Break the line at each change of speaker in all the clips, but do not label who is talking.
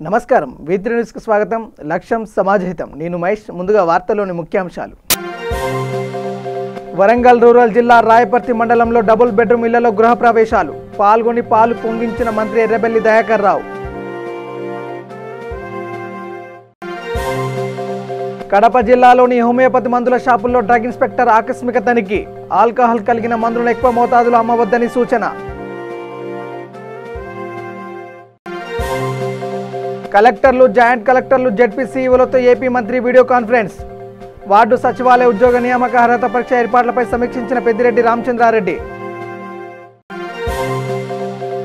నమస్కారం V3 news కు స్వాగతం లక్ష్యం సమాజహితం నేను మహేష్ ముందుగా వార్తల్లోని ముఖ్యాంశాలు వరంగల్ రూరల్ జిల్లా రాయపర్తి మండలంలో డబుల్ బెడ్రూమ్ ఇళ్లలో గృహ ప్రవేశాలు పాల్గొని పాలు పొంగించిన మంత్రి ఎర్రబెల్లి దయాకర్ రావు కడప జిల్లాలోని హోమియోపతి మందుల షాపుల్లో డ్రగ్ ఇన్స్పెక్టర్ ఆకస్మిక తనిఖీ ఆల్కహాల్ కలిగిన మందులను ఎక్కువ మోతాదులో అమ్మవద్దని సూచన కలెక్టర్లు జాయింట్ కలెక్టర్లు జెడ్పీ సీఈఓలతో ఏపీ మంత్రి వీడియో కాన్ఫరెన్స్ వార్డు సచివాలయ ఉద్యోగ నియామక అర్హత పరీక్ష ఏర్పాట్లపై సమీక్షించిన పెద్దిరెడ్డి రామచంద్రారెడ్డి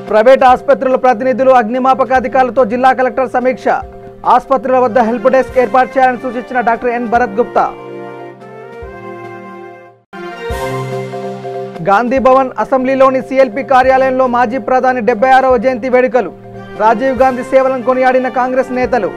ప్రైవేట్ ఆసుపత్రుల ప్రతినిధులు అగ్నిమాపక అధికారులతో జిల్లా కలెక్టర్ సమీక్ష ఆసుపత్రుల వద్ద హెల్ప్ డెస్క్ ఏర్పాటు చేయాలని సూచించిన డాక్టర్ ఎన్ భరత్ గుప్తా గాంధీ భవన్ అసెంబ్లీలోని సిఎల్పి కార్యాలయంలో మాజీ ప్రధాని 76వ జయంతి వేడుకలు రాజీవ్ గాంధీ సేవలను కొనియాడిన కాంగ్రెస్ నేతలు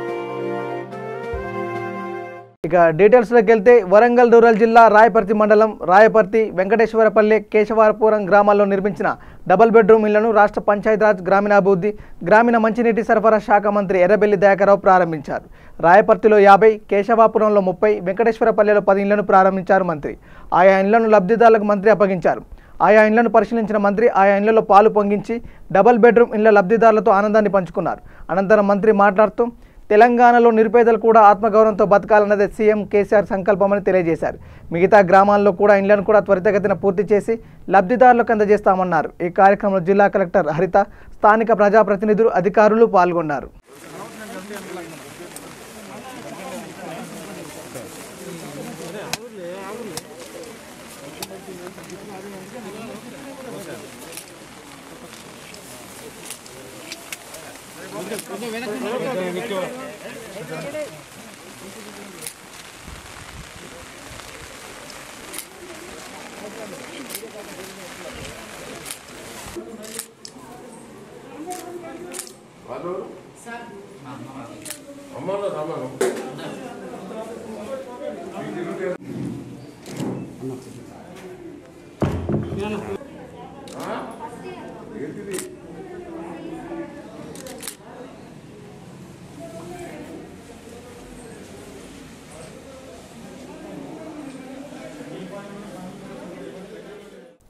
ఇక డీటెయిల్స్లోకి వెళ్తే వరంగల్ రూరల్ జిల్లా రాయపర్తి మండలం రాయపర్తి వెంకటేశ్వరపల్లె కేశవారపురం గ్రామాల్లో నిర్మించిన డబుల్ బెడ్రూమ్ ఇళ్లను రాష్ట్ర పంచాయతీరాజ్ గ్రామీణాభివృద్ధి గ్రామీణ మంచినీటి సరఫరా శాఖ మంత్రి ఎర్రబెల్లి దయాకర్ రావు ప్రారంభించారు రాయపర్తిలో 50 కేశవాపురంలో 30 వెంకటేశ్వరపల్లెలో 10 ఇళ్లను ప్రారంభించారు మంత్రి ఆయా ఇళ్లను లబ్ధిదారులకు మంత్రి అప్పగించారు ఆయా ఇళ్లను పరిశీలించిన మంత్రి ఆయా ఇళ్లలో పాలు పొంగించి డబుల్ బెడ్రూమ్ ఇళ్ల లబ్ధిదారులతో ఆనందాన్ని పంచుకున్నారు అనంతరం మంత్రి మాట్లాడుతూ తెలంగాణలో నిరుపేదలు కూడా ఆత్మగౌరవంతో బతకాలన్నదే సీఎం కేసీఆర్ సంకల్పమని తెలియజేశారు మిగతా గ్రామాల్లో కూడా ఇళ్లను కూడా త్వరితగతిన పూర్తి చేసి లబ్ధిదారులకు అందజేస్తామన్నారు ఈ కార్యక్రమంలో జిల్లా కలెక్టర్ హరిత స్థానిక ప్రజాప్రతినిధులు అధికారులు పాల్గొన్నారు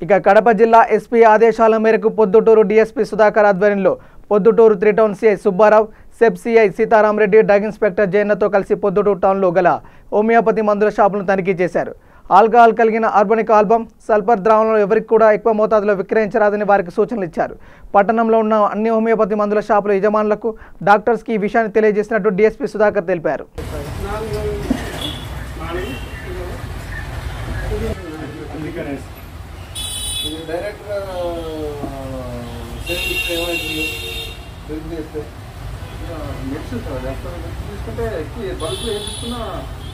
ఇక కడప జిల్లా ఎస్పీ ఆదేశాల మేరకు పొద్దుటూరు డీఎస్పీ సుధాకర్ ఆధ్వర్యంలో Proddatur 3 town CI Subba Rao SEB CI Seetharama Reddy drug inspector జయన్నతో కలిసి పొద్దుటూరు టౌన్లో గల హోమియోపతి మందుల షాపులను తనిఖీ చేశారు ఆల్కహాల్ కలిగిన ఆర్గానిక్ ఆల్బమ్ సల్ఫర్ ద్రావణంలో ఎవరికి కూడా ఎక్కువ మోతాదులో విక్రయించరాదని వారికి సూచనలు ఇచ్చారు పట్టణంలో ఉన్న అన్ని హోమియోపతి మందుల షాపుల యజమానులకు డాక్టర్స్కి ఈ విషయాన్ని తెలియజేసినట్టు డీఎస్పీ సుధాకర్ తెలిపారు
డైరెక్ట్గా మెడిసిన్ తీసుకుంటే బల్క్లో ఏం తీసుకున్నా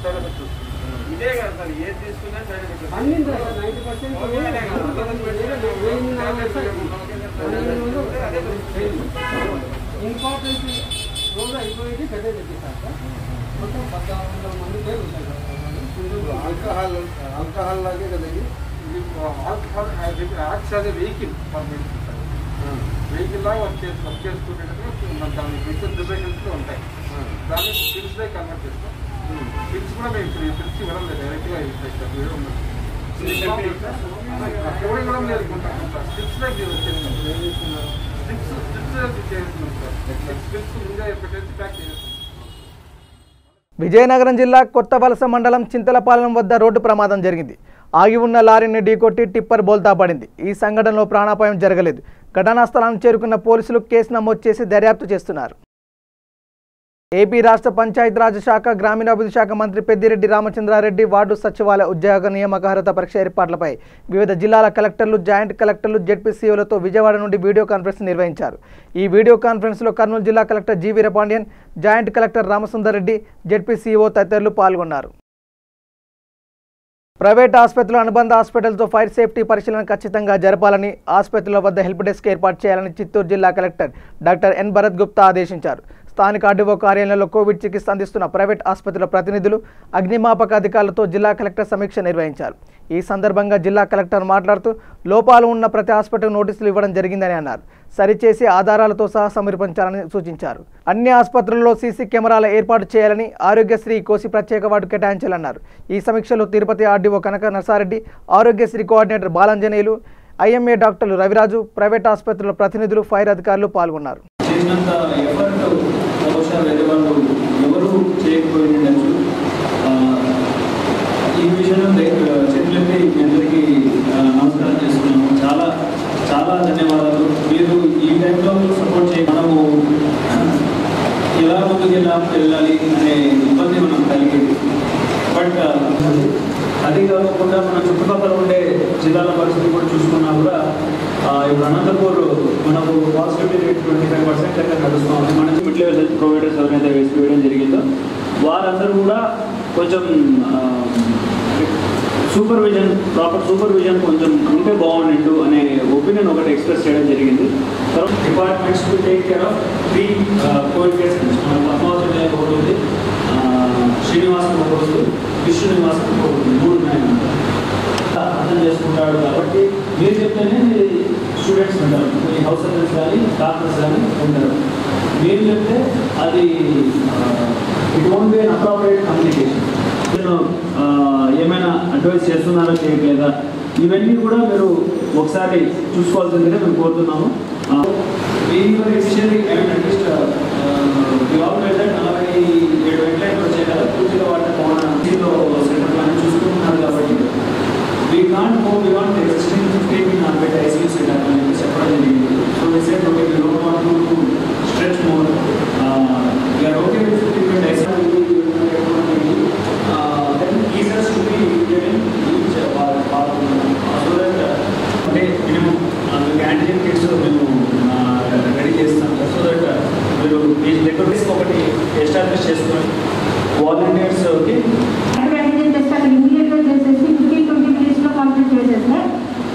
సైడ్ ఎఫెక్ట్స్ వస్తుంది ఇదే కదా సార్ ఏది తీసుకున్నా సైడ్ ఎఫెక్ట్స్ ఇంపార్టెంట్ రోజు అయిపోయేది పెద్ద తెప్పిస్తారు మొత్తం 1400 మంది పేరు ఉంటాయి ఆల్కహాల్ లాగే కదా ఇది alcohol acts as a vehicle for medicine vehicle లాగా వర్క్ చేసుకునేటప్పుడు దాని డిఫరెంట్ ప్రిపరేషన్స్లో ఉంటాయి దాన్ని పిల్స్లో కన్వర్ట్ చేస్తాం పిల్స్ కూడా మేము పిల్స్ ఇవ్వడం లేదు డైరెక్ట్గా ఇస్తాం వీడియో ఉండదు కోడి ఇవ్వడం లేదు స్టిప్స్లో చేస్తున్నాం సార్ స్టిప్స్ ముందే పెట్టేసి ప్యాక్ చేస్తాం
విజయనగరం జిల్లా కొత్త వలస మండలం చింతలపాలెం వద్ద రోడ్డు ప్రమాదం జరిగింది ఆగి ఉన్న లారీని ఢీకొట్టి టిప్పర్ బోల్తా పడింది ఈ సంఘటనలో ప్రాణాపాయం జరగలేదు ఘటనా స్థలానికి చేరుకున్న పోలీసులు కేసు నమోదు చేసి దర్యాప్తు చేస్తున్నారు ఏపీ రాష్ట్ర పంచాయతీరాజ్ శాఖ గ్రామీణాభివృద్ధి శాఖ మంత్రి పెద్దిరెడ్డి రామచంద్రారెడ్డి వార్డు సచివాలయ ఉద్యోగ నియామక అర్హత పరీక్ష ఏర్పాట్లపై వివిధ జిల్లాల కలెక్టర్లు జాయింట్ కలెక్టర్లు జెడ్పీ సీఈఓలతో విజయవాడ నుండి వీడియో కాన్ఫరెన్స్ నిర్వహించారు ఈ వీడియో కాన్ఫరెన్స్లో కర్నూలు జిల్లా collector G Veerapandian joint collector Ramasundar Reddy ZP CEO తదితరులు పాల్గొన్నారు ప్రైవేట్ ఆసుపత్రుల అనుబంధ హాస్పిటల్తో ఫైర్ సేఫ్టీ పరిశీలన ఖచ్చితంగా జరపాలని ఆసుపత్రుల వద్ద హెల్ప్ డెస్క్ ఏర్పాటు చేయాలని చిత్తూరు జిల్లా collector doctor N Bharat Gupta ఆదేశించారు స్థానిక ఆర్డీఓ కార్యాలయంలో కోవిడ్ చికిత్స అందిస్తున్న ప్రైవేట్ ఆసుపత్రుల ప్రతినిధులు అగ్నిమాపక అధికారులతో జిల్లా కలెక్టర్ సమీక్ష నిర్వహించారు. ఈ సందర్భంగా జిల్లా కలెక్టర్ మాట్లాడుతూ లోపాలు ఉన్న ప్రతి హాస్పిటల్ నోటీసులు ఇవ్వడం జరిగిందని అన్నారు. సరిచేసి ఆధారాలతో సహా సమర్పించాలని సూచించారు. అన్ని ఆసుపత్రుల్లో సీసీ కెమెరాల ఏర్పాటు చేయాలని, ఆరోగ్యశ్రీ కోసి ప్రత్యేక వార్డు కేటాయించాలన్నారు. ఈ సమీక్షలో తిరుపతి ఆర్డీఓ కనక నర్సారెడ్డి, ఆరోగ్యశ్రీ కోఆర్డినేటర్ బాలంజనేయులు, ఐఎంఏ డాక్టర్లు రవిరాజు, ప్రైవేట్ ఆసుపత్రుల ప్రతినిధులు, ఫైర్ అధికారులు పాల్గొన్నారు.
ఈ విషయంలో చెప్పినట్టే అందరికీ నమస్కారం చేస్తున్నాము. చాలా చాలా ధన్యవాదాలు. మీరు ఈ టైంలో సపోర్ట్ చేయ మనము ఎలా ముందుకు వెళ్ళాలి అనే ఇబ్బంది మనం కలిగేది. బట్ అది కాకుండా మన చుట్టుపక్కల ఉండే జిల్లాల పరిస్థితి కూడా చూసుకున్నా కూడా ఇప్పుడు అనంతపూర్ మనకు పాజిటివిటీ రేట్ 25% దగ్గర నడుస్తూ ఉంది. మన మిడ్ లెవెల్ హెల్త్ ప్రొవైడర్స్ ఎవరైతే వేసుకోవడం జరిగిందో వారందరూ కూడా కొంచెం ప్రాపర్ సూపర్విజన్ కొంచెం ఉంటే బాగుండు అనే ఒపీనియన్ ఒకటి ఎక్స్ప్రెస్ చేయడం జరిగింది. తర్వాత departments to take care of 3 Covid cases. మన పద్మావతి ఒకటి ఉంది, శ్రీనివాసం ఒకటి ఉంది, విష్ణునివాసం ఒకటి ఉంది. 3 ఉన్నాయి. అర్థం చేసుకుంటాడు కాబట్టి మీరు చెప్తేనే స్టూడెంట్స్ ఉంటారు, మీ హౌస్ సర్జన్స్ కానీ డాక్టర్స్ కానీ ఉంటారు. మీరు చెప్తే అది it won't be an appropriate communication. ఏమైనా అడ్వైస్ చేస్తున్నారో చేయట్లేదా ఇవన్నీ కూడా మీరు ఒకసారి చూసుకోవాల్సిందిగా మేము కోరుతున్నాము. ఇనిషియల్లీ అట్లీస్ట్ 47 వెంటనే వచ్చాయి కదా, పూర్తిగా వాటిని పోవడంలో సెంటర్ ప్లాన్ చూసుకుంటున్నారు కాబట్టి we can't go beyond the existing 15 in our bed ICU setup and separate జరిగింది. So we said okay, we don't want to stretch more. We are okay with 15 bed ICU. Then easier to be given each so that okay, minimum antigen kits మేము ready చేస్తాం. So that మీరు ఈ లెక్కర్స్ ఒకటి establish చేసుకొని వాలంటీర్స్కి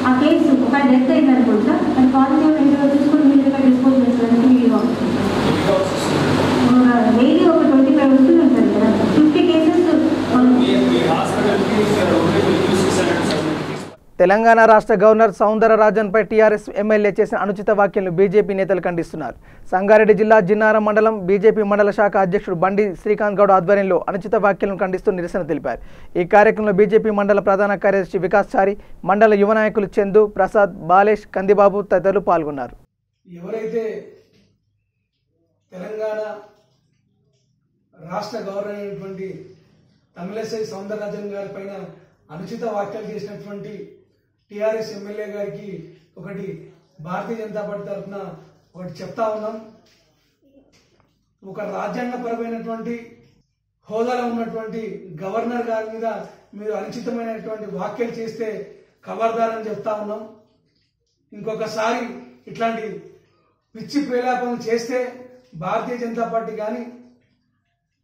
ఆ case ఒక death అయిందనుకుంటా అది positive తీసుకొని మీరు డిస్పోజ్ చేస్తారని డైలీ ఒక 25 వస్తున్నాయి సార్ కదా. 50 కేసెస్
తెలంగాణ రాష్ట్ర గవర్నర్ సౌందరరాజన్పై టీఆర్ఎస్ ఎమ్మెల్యే చేసిన అనుచిత వ్యాఖ్యలను బీజేపీ నేతలు ఖండిస్తున్నారు. సంగారెడ్డి జిల్లా జిన్నారం మండలం బీజేపీ మండల శాఖ అధ్యక్షుడు బండి శ్రీకాంత్ గౌడ్ ఆధ్వర్యంలో అనుచిత వ్యాఖ్యలను ఖండిస్తూ నిరసన తెలిపారు. ఈ కార్యక్రమంలో బీజేపీ మండల ప్రధాన కార్యదర్శి వికాస్ చారి, మండల యువ నాయకులు చందు, ప్రసాద్, బాలేష్, కందిబాబు తదితరులు పాల్గొన్నారు.
ఎవరైతే తెలంగాణ రాష్ట్ర గవర్నర్ అయినటువంటి తమిళసై సౌందరరాజన్ గారి పైన అనుచిత వ్యాఖ్యలు చేసినటువంటి టీఆర్ఎస్ ఎమ్మెల్యే గారికి ఒకటి భారతీయ జనతా పార్టీ తరఫున ఒకటి చెప్తా ఉన్నాం. ఒక రాజ్యాంగపరమైనటువంటి హోదాలో ఉన్నటువంటి గవర్నర్ గారి మీద మీరు అనుచితమైనటువంటి వ్యాఖ్యలు చేస్తే ఖబర్దారని చెప్తా ఉన్నాం. ఇంకొకసారి ఇట్లాంటి పిచ్చి ప్రేలాపనలు చేస్తే భారతీయ జనతా పార్టీ కానీ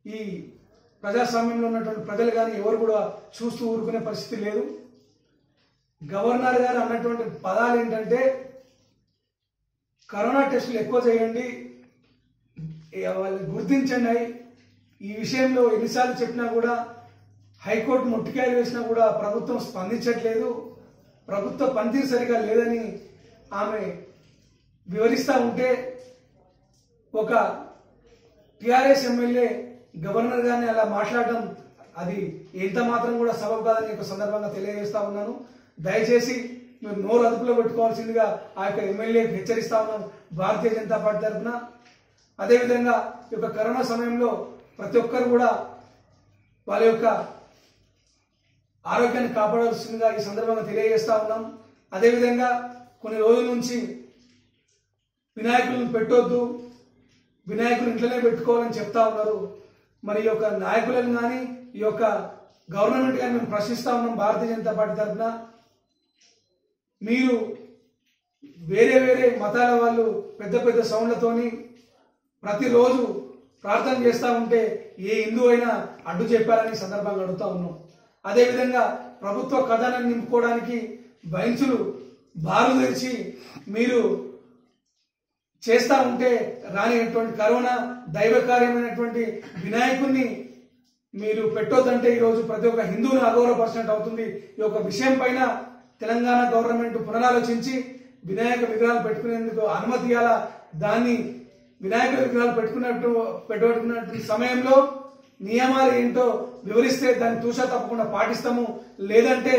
ఈ ప్రజాస్వామ్యంలో ఉన్నటువంటి ప్రజలు కానీ ఎవరు కూడా చూస్తూ ఊరుకునే పరిస్థితి లేదు. గవర్నర్ గారు అన్నటువంటి పదాలు ఏంటంటే కరోనా టెస్టులు ఎక్కువ చేయండి, గుర్తించండి. ఈ విషయంలో ఎన్నిసార్లు చెప్పినా కూడా హైకోర్టు ముట్టికాయలు వేసినా కూడా ప్రభుత్వం స్పందించట్లేదు, ప్రభుత్వ పనితీరు సరిగా లేదని ఆమె వివరిస్తూ ఉంటే ఒక టీఆర్ఎస్ ఎమ్మెల్యే గవర్నర్ గారిని అలా మాట్లాడడం అది ఎంత మాత్రం కూడా సబబు కాదని ఒక సందర్భంగా తెలియజేస్తా ఉన్నాను. దయచేసి మీరు నోరు అదుపులో పెట్టుకోవాల్సిందిగా ఆ యొక్క ఎమ్మెల్యేకి హెచ్చరిస్తా ఉన్నాం భారతీయ జనతా పార్టీ తరఫున. అదేవిధంగా ఈ యొక్క కరోనా సమయంలో ప్రతి ఒక్కరు కూడా వాళ్ళ యొక్క ఆరోగ్యాన్ని కాపాడాల్సిందిగా ఈ సందర్భంగా తెలియజేస్తా ఉన్నాం. అదేవిధంగా కొన్ని రోజుల నుంచి వినాయకులను పెట్టొద్దు, వినాయకులు ఇంట్లోనే పెట్టుకోవాలని చెప్తా ఉన్నారు. మరి ఈ యొక్క నాయకులను కానీ ఈ యొక్క గవర్నమెంట్ కానీ మేము ప్రశ్నిస్తా ఉన్నాం భారతీయ జనతా పార్టీ తరఫున. మీరు వేరే వేరే మతాల వాళ్ళు పెద్ద పెద్ద సౌండ్లతోని ప్రతిరోజు ప్రార్థన చేస్తూ ఉంటే ఏ హిందూ అయినా అడ్డు చెప్పారని సందర్భంగా అడుగుతా ఉన్నాం. అదేవిధంగా ప్రభుత్వ ఖజానాన్ని నింపుకోవడానికి బైన్సులు బారు తెరిచి మీరు చేస్తూ ఉంటే రానిటువంటి కరోనా దైవ కార్యమైనటువంటి వినాయకుడిని మీరు పెట్టొద్దంటే ఈరోజు ప్రతి ఒక్క హిందువుని అగౌరవపరిచినట్టు అవుతుంది. ఈ యొక్క విషయం పైన తెలంగాణ గవర్నమెంట్ పునరాలోచించి వినాయక విగ్రహాలు పెట్టుకునేందుకు అనుమతి ఇవ్వాలా. దాన్ని వినాయక విగ్రహాలు పెట్టుకున్నటువంటి సమయంలో నియమాలు ఏంటో వివరిస్తే దాన్ని తూచా తప్పకుండా పాటిస్తాము, లేదంటే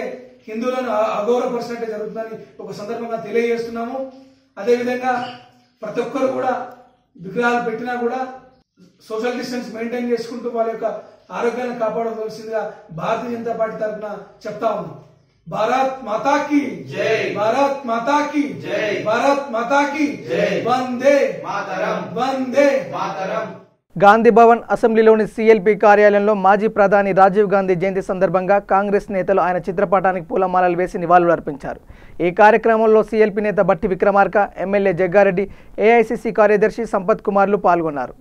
హిందువులను అగౌరవపరిచినట్టే జరుగుతుందని ఒక సందర్భంగా తెలియజేస్తున్నాము. అదేవిధంగా ప్రతి ఒక్కరు కూడా విగ్రహాలు పెట్టినా కూడా సోషల్ డిస్టెన్స్ మెయింటైన్ చేసుకుంటూ వాళ్ళ యొక్క ఆరోగ్యాన్ని కాపాడవలసిందిగా భారతీయ జనతా పార్టీ తరఫున చెప్తా ఉన్నాం. భారత్ మాతా కీ జై, భారత్ మాతా కీ జై, భారత్ మాతా కీ జై, వందే మాతరం, వందే మాతరం.
గాంధీ భవన్ అసెంబ్లీలోని సిఎల్పి కార్యాలయంలో మాజీ ప్రధాని రాజీవ్ గాంధీ జయంతి సందర్భంగా కాంగ్రెస్ నేతలు ఆయన చిత్రపటానికి పూలమాలలు వేసి నివాళులు అర్పించారు. ఈ కార్యక్రమంలో సిఎల్పి నేత బట్టి విక్రమార్క, ఎమ్మెల్యే జగ్గారెడ్డి, ఏఐసిసి కార్యదర్శి సంపత్ కుమార్లు పాల్గొన్నారు.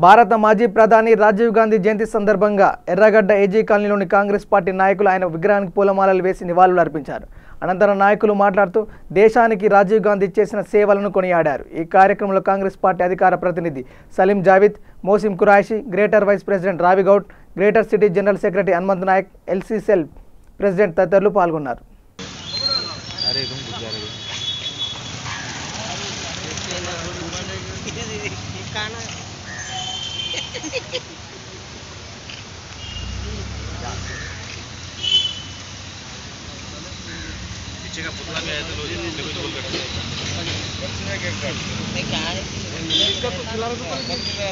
భారత మాజీ ప్రధాని రాజీవ్ గాంధీ జయంతి సందర్భంగా ఎర్రగడ్డ ఏజీ కాలనీలోని కాంగ్రెస్ పార్టీ నాయకులు ఆయన విగ్రహానికి పూలమాలలు వేసి నివాళులు అర్పించారు. అనంతరం నాయకులు మాట్లాడుతూ దేశానికి రాజీవ్ గాంధీ చేసిన సేవలను కొనియాడారు. ఈ కార్యక్రమంలో కాంగ్రెస్ పార్టీ అధికార ప్రతినిధి Saleem Javid, Mohsin Qureshi, greater vice president Ravi Goud, greater city general secretary Hanumanth Naik, LC cell president తదితరులు పాల్గొన్నారు.
पीछे का पुतला में आया तो लोग कुछ बोल करते हैं इसका तो खिलाफ तो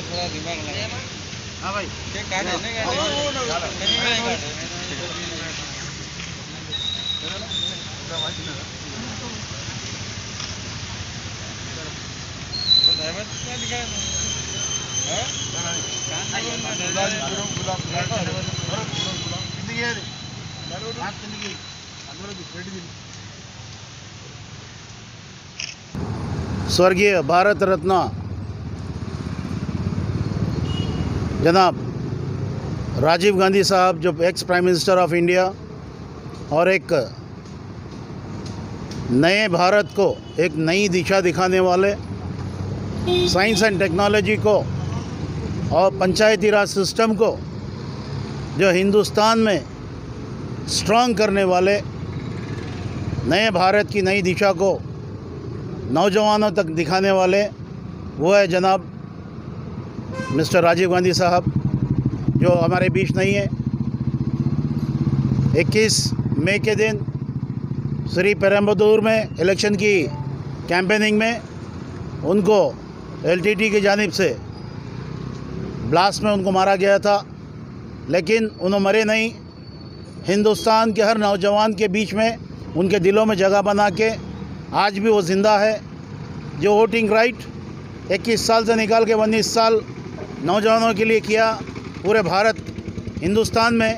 थोड़ा दिमाग लगा। हां भाई ये काट है
स्वर्गीय भारत रत्न जनाब राजीव गांधी साहब जो ex prime minister of India और एक नए भारत को एक नई दिशा दिखाने वाले, साइंस एंड टेक्नोलॉजी को और पंचायती राज सिस्टम को जो हिंदुस्तान में स्ट्रॉन्ग करने वाले, नए भारत की नई दिशा को नौजवानों तक दिखाने वाले वो है जनाब मिस्टर राजीव गांधी साहब, जो हमारे बीच नहीं है। 21 मई के दिन श्री पेरम्बदूर में इलेक्शन की कैंपेनिंग में उनको एलटीटी की जानिब से ब्लास्ट में उनको मारा गया था, लेकिन उन्होंने मरे नहीं। हिंदुस्तान के हर नौजवान के बीच में उनके दिलों में जगह बना के आज भी वो ज़िंदा है। जो वोटिंग राइट 21 साल से निकाल के 19 साल नौजवानों के लिए किया पूरे भारत हिंदुस्तान में,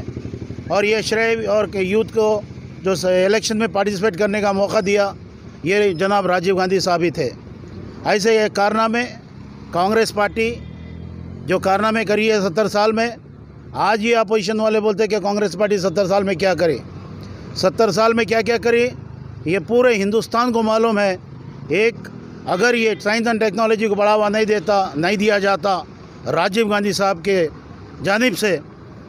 और ये श्रेय और यूथ को जो इलेक्शन में पार्टिसिपेट करने का मौका दिया, ये जनाब राजीव गांधी साहब ही थे। ऐसे ये कारनामे कांग्रेस पार्टी जो कारनामे करी है 70 साल में, आज ये अपोजिशन वाले बोलते हैं कि कांग्रेस पार्टी 70 साल में क्या करे। 70 साल में क्या क्या करी ये पूरे हिंदुस्तान को मालूम है। एक अगर ये साइंस एंड टेक्नोलॉजी को बढ़ावा नहीं दिया जाता राजीव गांधी साहब के जानिब से,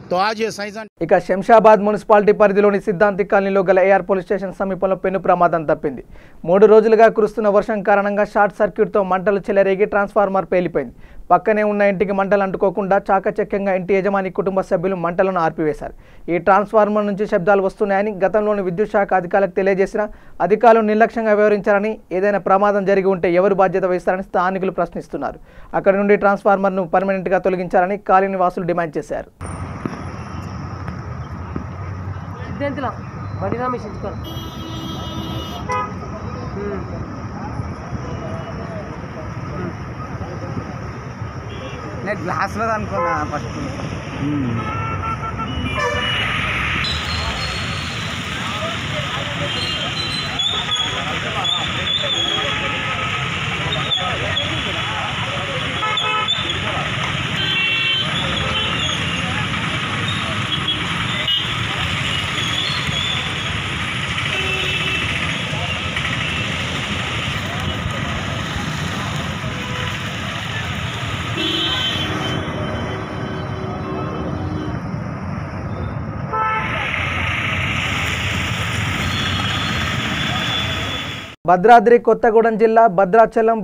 तो आज ये साइंस एंड
ఇక శంషాబాద్ మున్సిపాలిటీ పరిధిలోని సిద్ధాంతి కాలనీలో గల ఏఆర్ పోలీస్ స్టేషన్ సమీపంలో పెను ప్రమాదం తప్పింది. 3 రోజులుగా కురుస్తున్న వర్షం కారణంగా షార్ట్ సర్క్యూట్తో మంటలు చెలరేగి ట్రాన్స్ఫార్మర్ పేలిపోయింది. పక్కనే ఉన్న ఇంటికి మంటలు అంటుకోకుండా చాకచక్యంగా ఇంటి యజమాని కుటుంబ సభ్యులు మంటలను ఆర్పివేశారు. ఈ ట్రాన్స్ఫార్మర్ నుంచి శబ్దాలు వస్తున్నాయని గతంలోని విద్యుత్ శాఖ అధికారులకు తెలియజేసినా అధికారులు నిర్లక్ష్యంగా వ్యవహరించారని, ఏదైనా ప్రమాదం జరిగి ఉంటే ఎవరు బాధ్యత వహిస్తారని స్థానికులు ప్రశ్నిస్తున్నారు. అక్కడి నుండి ట్రాన్స్ఫార్మర్ను పర్మనెంట్గా తొలగించాలని కాలనీ వాసులు డిమాండ్ చేశారు.
నేను గ్లాస్లో అనుకున్నా ఫస్ట్.
భద్రాద్రి కొత్తగూడెం జిల్లా భద్రాచలం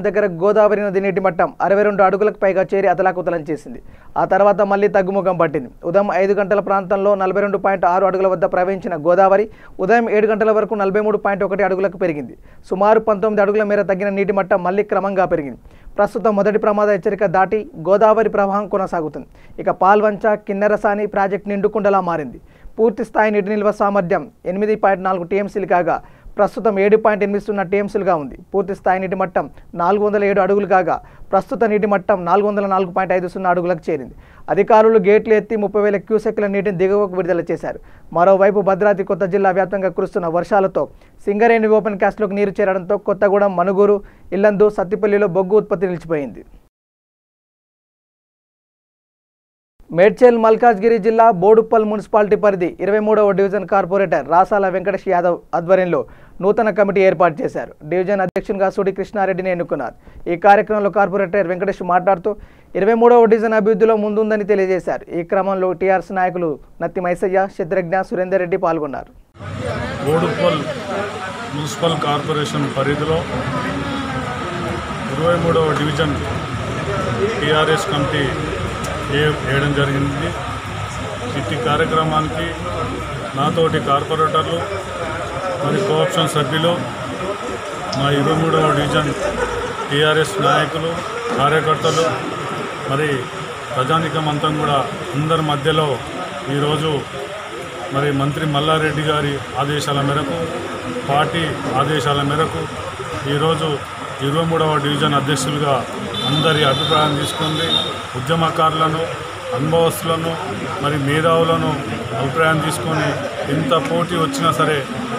దగ్గర గోదావరి నది నీటి మట్టం 62 అడుగులకు పైగా చేరి అతలాకుతలం చేసింది. ఆ తర్వాత మళ్లీ తగ్గుముఖం పట్టింది. ఉదయం 5 గంటల ప్రాంతంలో 42.6 అడుగుల వద్ద ప్రవహించిన గోదావరి ఉదయం 7 గంటల వరకు 43.1 అడుగులకు పెరిగింది. సుమారు 19 అడుగుల మేర తగ్గిన నీటి మట్టం మళ్లీ క్రమంగా పెరిగింది. ప్రస్తుతం మొదటి ప్రమాద హెచ్చరిక దాటి గోదావరి ప్రవాహం కొనసాగుతుంది. ఇక పాల్వంచ కిన్నెరసాని ప్రాజెక్టు నిండుకుండలా మారింది. పూర్తి స్థాయి నీటి నిల్వ సామర్థ్యం 8.4 టీఎంసీలు కాగా ప్రస్తుతం 7.80 టీఎంసీలుగా ఉంది. పూర్తి స్థాయి నీటి మట్టం 407 అడుగులు కాగా ప్రస్తుత నీటి మట్టం 404.50 అడుగులకు చేరింది. అధికారులు గేట్లు ఎత్తి 30,000 క్యూసెక్ల నీటిని దిగువకు విడుదల చేశారు. మరోవైపు భద్రాద్రి కొత్త జిల్లా వ్యాప్తంగా కురుస్తున్న వర్షాలతో సింగరేణి ఓపెన్ కాస్ట్లోకి నీరు చేరడంతో కొత్తగూడెం, మనుగూరు, ఇల్లందు, సత్తిపల్లిలో బొగ్గు ఉత్పత్తి నిలిచిపోయింది. మేడ్చల్ మల్కాజ్గిరి జిల్లా బోడుప్పల్ మున్సిపాలిటీ పరిధి 23వ డివిజన్ కార్పొరేటర్ రాసాల వెంకటేష్ యాదవ్ ఆధ్వర్యంలో నూతన కమిటీ ఏర్పాటు చేశారు. డివిజన్ అధ్యక్షునిగా సుడి కృష్ణారెడ్డిని ఎన్నుకున్నారు. ఈ కార్యక్రమంలో కార్పొరేటర్ వెంకటేష్ మాట్లాడుతూ 23వ డివిజన్ అభివృద్ధిలో ముందుందని తెలియజేశారు. ఈ క్రమంలో టీఆర్ఎస్ నాయకులు నత్తి మైసయ్య, శత్రుఘ్న, సురేందర్ రెడ్డి పాల్గొన్నారు.
బోడుప్పల్ మున్సిపల్ కార్పొరేషన్ పరిధిలో 23వ డివిజన్ టీఆర్ఎస్ కమిటీ వేయడం జరిగింది. ఇట్టి కార్యక్రమానికి నాతోటి కార్పొరేటర్లు మరి కోఆప్షన్ సభ్యులు, మా 23వ డివిజన్ టీఆర్ఎస్ నాయకులు, కార్యకర్తలు, మరి ప్రజానికం అంతా కూడా అందరి మధ్యలో ఈరోజు మరి మంత్రి మల్లారెడ్డి గారి ఆదేశాల మేరకు, పార్టీ ఆదేశాల మేరకు ఈరోజు 23వ డివిజన్ అధ్యక్షులుగా అందరి అభిప్రాయం తీసుకుంది. ఉద్యమకారులను, అనుభవస్తులను, మరి మేధావులను అభిప్రాయం తీసుకొని ఎంత పోటీ వచ్చినా సరే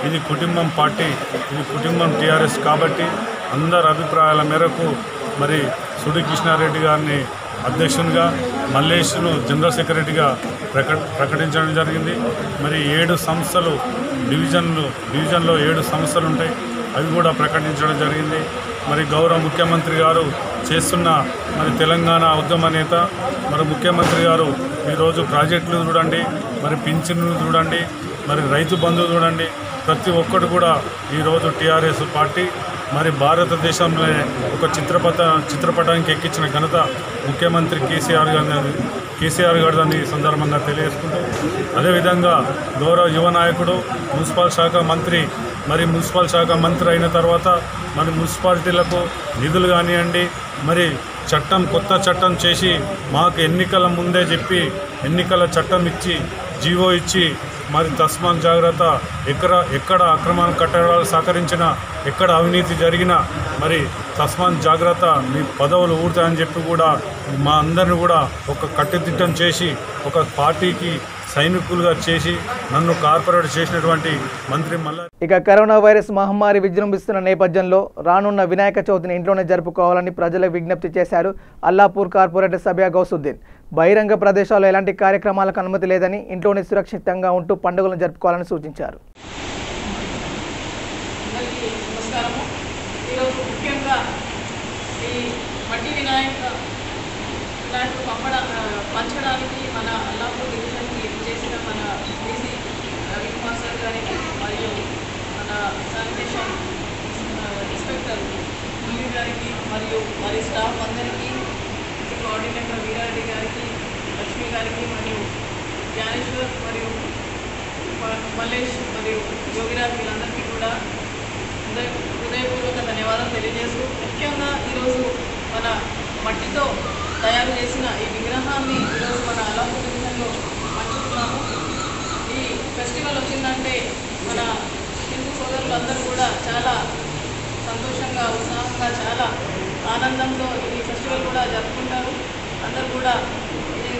ఇది కుటుంబం పార్టీ, ఇది కుటుంబం టీఆర్ఎస్ కాబట్టి అందరి అభిప్రాయాల మేరకు మరి సుడి కృష్ణారెడ్డి గారిని అధ్యక్షునిగా, మల్లేష్ను జనరల్ సెక్రటరీగా ప్రకటించడం జరిగింది. మరి 7 సంస్థలు డివిజన్లో 7 సంస్థలు ఉంటాయి, అవి కూడా ప్రకటించడం జరిగింది. మరి గౌరవ ముఖ్యమంత్రి గారు చేస్తున్న మరి తెలంగాణ ఉద్యమ నేత మరి ముఖ్యమంత్రి గారు ఈరోజు ప్రాజెక్టులు చూడండి, మరి పింఛన్లు చూడండి, మరి రైతు బంధు చూడండి, ప్రతి ఒక్కటి కూడా ఈరోజు టీఆర్ఎస్ పార్టీ మరి భారతదేశంలో ఒక చిత్రపటానికి ఎక్కించిన ఘనత ముఖ్యమంత్రి కేసీఆర్ గారిని సందర్భంగా తెలియజేసుకుంటూ, అదేవిధంగా గౌరవ యువ నాయకుడు, మున్సిపల్ శాఖ మంత్రి అయిన తర్వాత మరి మున్సిపాలిటీలకు నిధులు కానివ్వండి, మరి కొత్త చట్టం చేసి మాకు ఎన్నికల ముందే చెప్పి ఎన్నికల చట్టం ఇచ్చి జీవో ఇచ్చి మరి తస్మాన్ జాగ్రత్త, ఎక్కడ అక్రమ కట్టడాలు సహకరించినా, ఎక్కడ అవినీతి జరిగినా మరి తస్మాన్ జాగ్రత్త, మీ పదవులు ఊరుతాయని చెప్పి కూడా మా అందరిని కూడా ఒక కట్టుదిట్టం చేసి ఒక పార్టీకి సైనికులుగా చేసి నన్ను కార్పొరేట్ చేసినటువంటి మంత్రి మల్లారెడ్డి.
ఇక కరోనా వైరస్ మహమ్మారి విజృంభిస్తున్న నేపథ్యంలో రానున్న వినాయక చవితిని ఇంట్లోనే జరుపుకోవాలని ప్రజలకు విజ్ఞప్తి చేశారు అల్లాపూర్ కార్పొరేటర్ సబియా గౌసుద్దీన్. బహిరంగ ప్రదేశాల్లో ఎలాంటి కార్యక్రమాలకు అనుమతి లేదని, ఇంట్లోనే సురక్షితంగా ఉంటూ పండుగలను జరుపుకోవాలని సూచించారు.
పంచడానికి మన అల్లాపూర్ డివిజన్కి చేసిన మన డీసీ రవికుమార్ సార్ గారికి మరియు మన శానిటేషన్ ఇన్స్పెక్టర్ మురళి గారికి మరియు వారి స్టాఫ్ అందరికీ, కోఆర్డినేటర్ వీరారెడ్డి గారికి, లక్ష్మి గారికి మరియు జ్ఞానేశ్వర్ మరియు మల్లేష్ మరియు యోగిరాజ్ వీళ్ళందరికీ కూడా హృదయపూర్వక ధన్యవాదాలు తెలియజేస్తూ, ముఖ్యంగా ఈరోజు మన మట్టితో తయారు చేసిన ఈ విగ్రహాన్ని ఈరోజు మన అల్లాపూర్ డివిజన్లో పంచుతున్నాము. ఈ ఫెస్టివల్ వచ్చిందంటే మన హిందూ సోదరులందరూ కూడా చాలా సంతోషంగా, ఉత్సాహంగా, చాలా ఆనందంతో ఈ ఫెస్టివల్ కూడా జరుపుకుంటారు. అందరూ కూడా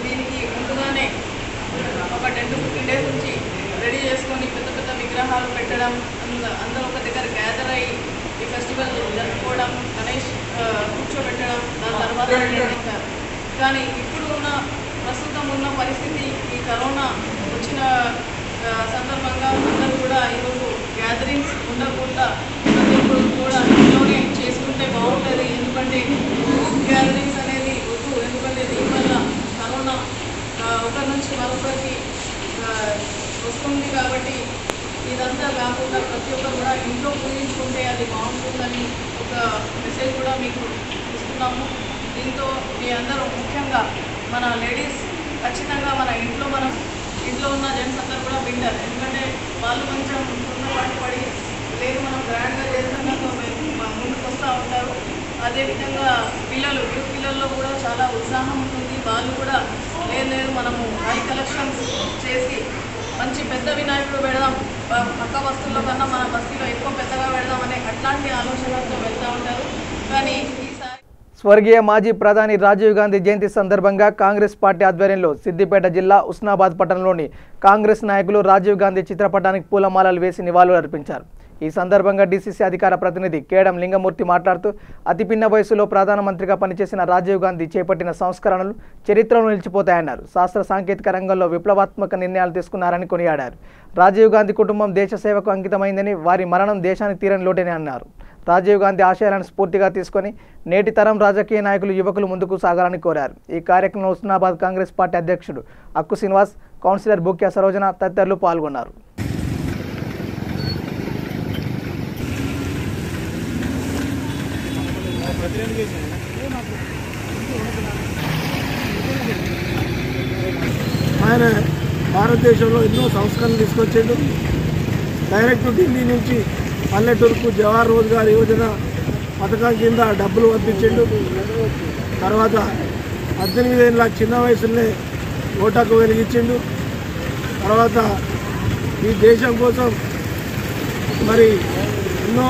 దీనికి ముందుగానే ఒక 10-15 డేస్ నుంచి రెడీ చేసుకొని పెద్ద పెద్ద విగ్రహాలు పెట్టడం, అందరూ ఒక దగ్గర గ్యాదర్ అయ్యి ఈ ఫెస్టివల్ జరుపుకోవడం, గణేష్ కూర్చోబెట్టడం, దాని తర్వాత నిర్ణయించారు. కానీ ప్రస్తుతం ఉన్న పరిస్థితి, ఈ కరోనా వచ్చిన సందర్భంగా అందరూ కూడా ఈరోజు గ్యాదరింగ్స్ ఉండకుండా ప్రతి ఒక్కరు కూడా ఇంట్లోనే చేసుకుంటే బాగుంటుంది. ఎందుకంటే గ్యాదరింగ్స్ అనేది వద్దు, ఎందుకంటే దీనివల్ల కరోనా ఒకరి నుంచి మరొకరికి వస్తుంది. కాబట్టి ఇదంతా కాకుండా ప్రతి ఒక్కరు కూడా ఇంట్లో పూజించుకుంటే అది బాగుంటుందని ఒక మెసేజ్ కూడా మీకు ఇస్తున్నాము. దీంతో మీ అందరూ ముఖ్యంగా మన లేడీస్ ఖచ్చితంగా మన ఇంట్లో ఉన్న జెంట్స్ అందరూ కూడా వింటారు. ఎందుకంటే వాళ్ళు కొంచెం తొందరపాటు పడి లేదు మనం గ్రాండ్గా చేస్తున్నతో ముందుకు వస్తూ ఉంటారు. అదేవిధంగా పిల్లల్లో కూడా చాలా ఉత్సాహం ఉంటుంది. వాళ్ళు కూడా లేదు మనము హై కలెక్షన్స్ చేసి మంచి పెద్ద వినాయకుడు పెడదాం, పక్క వస్తువుల్లో కన్నా మన బస్తీలో ఎక్కువ పెద్దగా పెడదాం అనే అట్లాంటి ఆలోచనలతో వెళ్తూ ఉంటారు. కానీ ఈసారి
స్వర్గీయ మాజీ ప్రధాని రాజీవ్ గాంధీ జయంతి సందర్భంగా కాంగ్రెస్ పార్టీ ఆధ్వర్యంలో సిద్దిపేట జిల్లా ఉస్నాబాద్ పట్టణంలోని కాంగ్రెస్ నాయకులు రాజీవ్ గాంధీ చిత్రపటానికి పూలమాలలు వేసి నివాళులు అర్పించారు. ఈ సందర్భంగా డీసీసీ అధికార ప్రతినిధి కేడం లింగమూర్తి మాట్లాడుతూ అతి పిన్న వయసులో ప్రధానమంత్రిగా పనిచేసిన రాజీవ్ గాంధీ చేపట్టిన సంస్కరణలు చరిత్రలో నిలిచిపోతాయన్నారు. శాస్త్ర సాంకేతిక రంగంలో విప్లవాత్మక నిర్ణయాలు తీసుకున్నారని కొనియాడారు. రాజీవ్ గాంధీ కుటుంబం దేశ సేవకు అంకితమైందని, వారి మరణం దేశానికి తీరని లోటని అన్నారు. రాజీవ్ గాంధీ ఆశయాలను స్ఫూర్తిగా తీసుకొని నేటి తరం రాజకీయ నాయకులు యువకులు ముందుకు సాగాలని కోరారు. ఈ కార్యక్రమంలో ఉస్నాబాద్ కాంగ్రెస్ పార్టీ అధ్యక్షుడు అక్కు శ్రీనివాస్, కౌన్సిలర్ బుక్యా సరోజన తదితరులు పాల్గొన్నారు.
ఆయన భారతదేశంలో ఎన్నో సంస్కరణలు తీసుకొచ్చిండు. డైరెక్ట్ ఢిల్లీ నుంచి పల్లెటూరుకు జవహర్ రోజ్గార్ యోజన పథకం కింద డబ్బులు పంపించిండు. తర్వాత 18 ఏళ్ళ చిన్న వయసులోనే ఓటాకు వెలిగించిండు. తర్వాత ఈ దేశం కోసం మరి ఎన్నో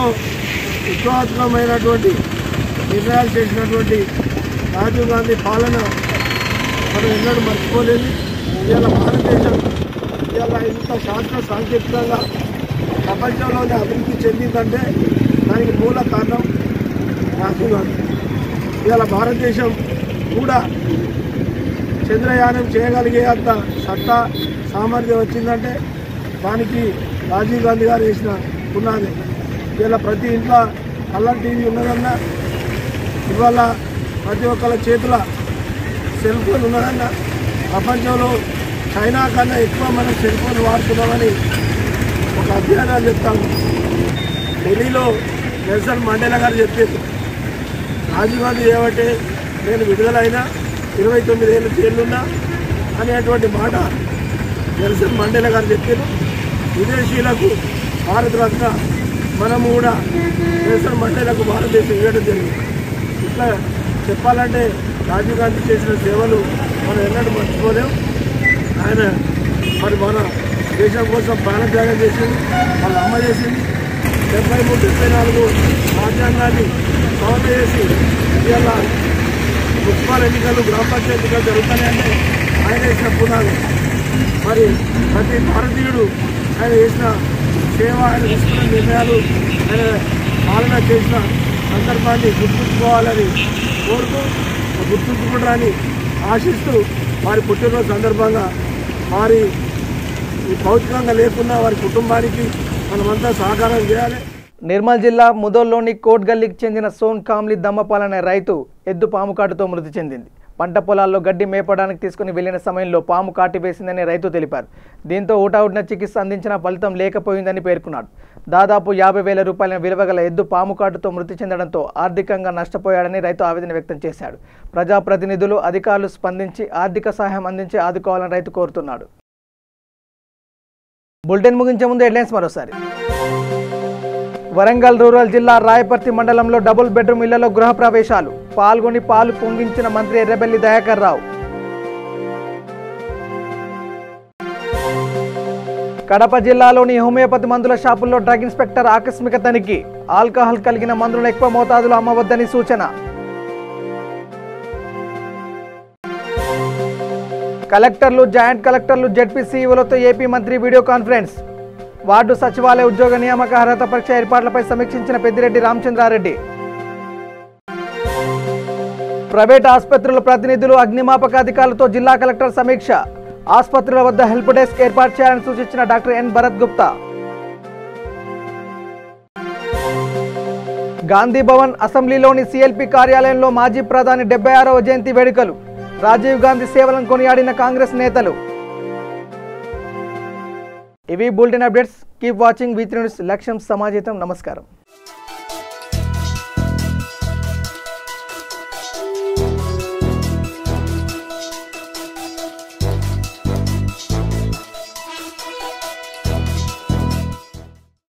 విప్లవాత్మకమైనటువంటి నిర్ణయాలు చేసినటువంటి రాజీవ్ గాంధీ పాలన మనం ఎన్నడూ మర్చిపోలేదు. ఇవాళ భారతదేశం ఇవాళ ఇంత శాస్త్ర సాంకేతికంగా ప్రపంచంలోనే అభివృద్ధి చెందిందంటే దానికి మూల కారణం రాజీవ్ గాంధీ. ఇవాళ భారతదేశం కూడా చంద్రయానం చేయగలిగే అంత సత్తా సామర్థ్యం వచ్చిందంటే దానికి రాజీవ్ గాంధీ గారు వేసిన పునాది. ఇవాళ ప్రతి ఇంట్లో కలర్ టీవీ ఉన్నదన్నా, ఇవాళ ప్రతి ఒక్కళ్ళ చేతుల సెల్ ఫోన్ ఉన్నదన్నా, ప్రపంచంలో చైనా కన్నా ఎక్కువ మనం సెల్ ఫోన్ వాడుతున్నామని ఒక అధ్యయనాలు చెప్తాము. ఢిల్లీలో నెల్సన్ మండేలా గారు చెప్పారు, రాజీవ్ గాంధీ ఏమంటే నేను విడుదలైనా 29 ఏళ్ళు జైలున్నా అనేటువంటి మాట నెల్సన్ మండేలా గారు చెప్పారు. విదేశీయులకు భారతరత్న మనము కూడా నెల్సన్ మండేలకు భారతదేశం ఇవ్వడం జరిగింది. ఇట్లా చెప్పాలంటే రాజీవ్ గాంధీ చేసిన సేవలు మనం ఎన్నడూ మర్చిపోలేం. ఆయన మరి మన దేశం కోసం ప్రాణత్యాగం చేసింది, వాళ్ళ అమ్మ చేసింది. 73-74 రాజ్యాంగాన్ని సవరణ చేసి ఇవాళ మున్సిపల్ ఎన్నికలు, గ్రామ పంచాయతీ ఎన్నికలు జరుగుతాయంటే ఆయన వేసిన పునాది. మరి ప్రతి భారతీయుడు ఆయన చేసిన సేవ, ఆయన తీసుకున్న నిర్ణయాలు, ఆయన పాలన చేసిన సందర్భాన్ని గుర్తుంచుకోవాలని కోరుతూ, గుర్తుంచుకుంటారని ఆశిస్తూ వారి పుట్టినరోజు సందర్భంగా వారి భౌతికంగా లేకున్నా వారి కుటుంబానికి మనమంతా సహకారం చేయాలి.
నిర్మల్ జిల్లా ముదోల్లోని కోట్ గల్లీకి చెందిన సోన్ కామ్లీ దమ్మపాల్ అనే రైతు ఎద్దు పాము కాటుతో మృతి చెందింది. పంట పొలాల్లో గడ్డి మేపడానికి తీసుకుని వెళ్లిన సమయంలో పాము కాటి వేసిందని రైతు తెలిపారు. దీంతో ఊటావుడిన చికిత్స అందించిన ఫలితం లేకపోయిందని పేర్కొన్నాడు. దాదాపు 50,000 రూపాయల విలువగల ఎద్దు పాము కాటుతో మృతి చెందడంతో ఆర్థికంగా నష్టపోయాడని రైతు ఆవేదన వ్యక్తం చేశాడు. ప్రజాప్రతినిధులు, అధికారులు స్పందించి ఆర్థిక సహాయం అందించి ఆదుకోవాలని రైతు కోరుతున్నాడు. బులెటిన్ ముగించే ముందు హెడ్లైన్స్ మరోసారి. వరంగల్ రూరల్ జిల్లా రాయపర్తి మండలంలో డబుల్ బెడ్రూమ్ ఇళ్లలో గృహ ప్రవేశాలు, పాల్గొని పాలు పొంగించిన మంత్రి ఎర్రబెల్లి దయాకర్ రావు. కడప జిల్లాలోని హోమియోపతి మందుల షాపుల్లో డ్రగ్ ఇన్స్పెక్టర్ ఆకస్మిక తనిఖీ, ఆల్కహాల్ కలిగిన మందులను ఎక్కువ మోతాదులో అమ్మవద్దని సూచన. కలెక్టర్లు, జాయింట్ కలెక్టర్లు, జెడ్పీ సీఈఓలతో ఏపీ మంత్రి వీడియో కాన్ఫరెన్స్. వార్డు సచివాలయ ఉద్యోగ నియామక అర్హత పరీక్ష ఏర్పాట్లపై సమీక్షించిన పెద్దిరెడ్డి రామచంద్రారెడ్డి. ప్రైవేట్ ఆసుపత్రుల ప్రతినిధులు, అగ్నిమాపక అధికారులతో జిల్లా కలెక్టర్ సమీక్ష. ఆసుపత్రుల వద్ద హెల్ప్ డెస్క్ ఏర్పాటు చేయాలని సూచించిన డాక్టర్ ఎన్ భరత్ గుప్తా. గాంధీ భవన్ అసెంబ్లీలోని సిఎల్పి కార్యాలయంలో మాజీ ప్రధాని 76వ జయంతి వేడుకలు. రాజీవ్ గాంధీ సేవలను కొనియాడిన కాంగ్రెస్ నేతలు. ఇవి bulletin updates. Keep watching V3 news. లక్ష్యం సమాజేతం. నమస్కారం.